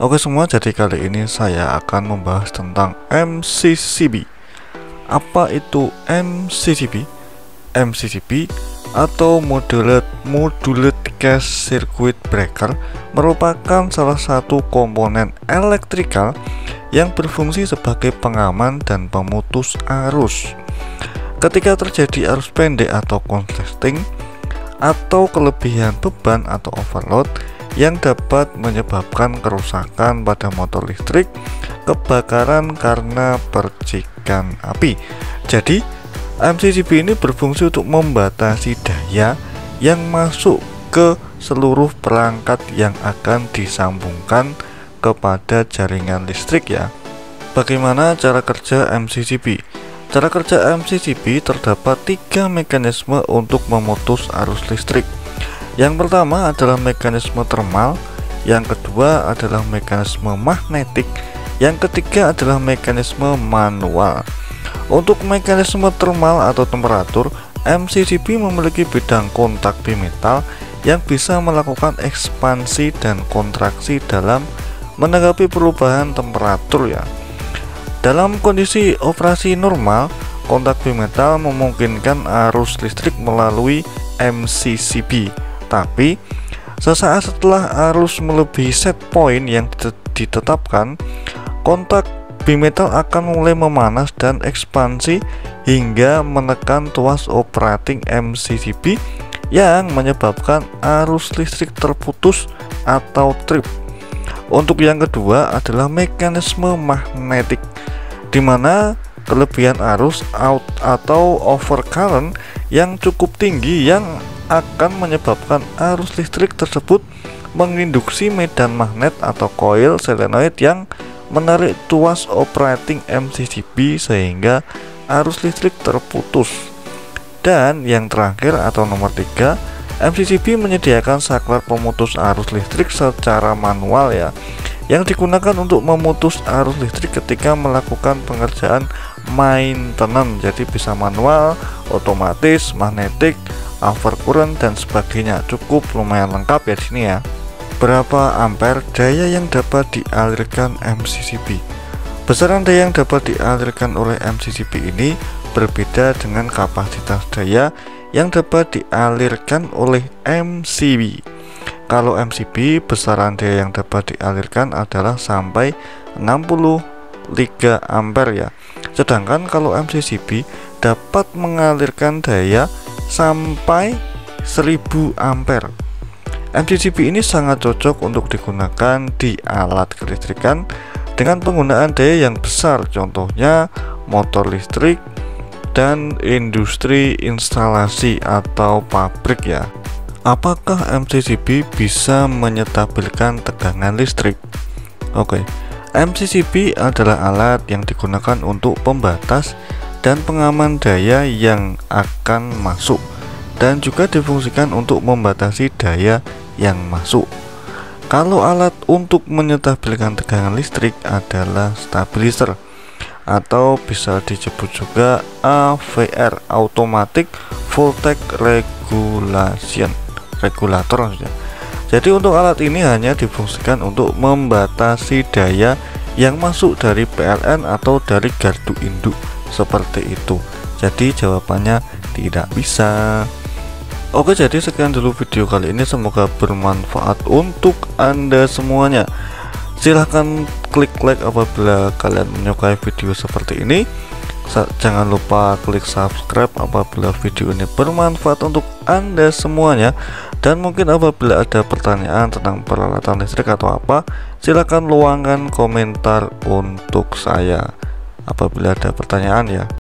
Oke semua, jadi kali ini saya akan membahas tentang MCCB. Apa itu MCCB? MCCB atau Modulated Case Circuit Breaker merupakan salah satu komponen elektrikal yang berfungsi sebagai pengaman dan pemutus arus. Ketika terjadi arus pendek atau konsleting, atau kelebihan beban atau overload yang dapat menyebabkan kerusakan pada motor listrik, kebakaran karena percikan api. Jadi MCCB ini berfungsi untuk membatasi daya yang masuk ke seluruh perangkat yang akan disambungkan kepada jaringan listrik ya. Bagaimana cara kerja MCCB? Cara kerja MCCB terdapat 3 mekanisme untuk memutus arus listrik. Yang pertama adalah mekanisme termal, yang kedua adalah mekanisme magnetik, yang ketiga adalah mekanisme manual. Untuk mekanisme termal atau temperatur, MCCB memiliki bidang kontak bimetal yang bisa melakukan ekspansi dan kontraksi dalam menanggapi perubahan temperatur ya. Dalam kondisi operasi normal, kontak bimetal memungkinkan arus listrik melalui MCCB. Tapi sesaat setelah arus melebihi set point yang ditetapkan, kontak bimetal akan mulai memanas dan ekspansi hingga menekan tuas operating MCCB yang menyebabkan arus listrik terputus atau trip. Untuk yang kedua adalah mekanisme magnetik, di mana kelebihan arus out atau overcurrent yang cukup tinggi yang akan menyebabkan arus listrik tersebut menginduksi medan magnet atau coil solenoid yang menarik tuas operating MCCB sehingga arus listrik terputus. Dan yang terakhir atau nomor 3, MCCB menyediakan saklar pemutus arus listrik secara manual ya, yang digunakan untuk memutus arus listrik ketika melakukan pengerjaan maintenance. Jadi bisa manual, otomatis, magnetik, overcurrent dan sebagainya. Cukup lumayan lengkap ya di sini ya. Berapa ampere daya yang dapat dialirkan MCCB? Besaran daya yang dapat dialirkan oleh MCCB ini berbeda dengan kapasitas daya yang dapat dialirkan oleh MCB. Kalau MCB, besaran daya yang dapat dialirkan adalah sampai 63 ampere ya. Sedangkan kalau MCCB dapat mengalirkan daya sampai 1000 ampere. MCCB ini sangat cocok untuk digunakan di alat kelistrikan dengan penggunaan daya yang besar, contohnya motor listrik dan industri instalasi atau pabrik ya. Apakah MCCB bisa menyetabilkan tegangan listrik? Oke, MCCB adalah alat yang digunakan untuk pembatas dan pengaman daya yang akan masuk, dan juga difungsikan untuk membatasi daya yang masuk. Kalau alat untuk menyetabilkan tegangan listrik adalah stabilizer, atau bisa disebut juga AVR, Automatic Voltage Regulator maksudnya. Jadi untuk alat ini hanya difungsikan untuk membatasi daya yang masuk dari PLN atau dari gardu induk seperti itu. Jadi jawabannya tidak bisa. Oke, jadi sekian dulu video kali ini, semoga bermanfaat untuk Anda semuanya. Silahkan klik like apabila kalian menyukai video seperti ini. Jangan lupa klik subscribe apabila video ini bermanfaat untuk Anda semuanya. Dan mungkin apabila ada pertanyaan tentang peralatan listrik atau apa, silahkan luangkan komentar untuk saya apabila ada pertanyaan ya.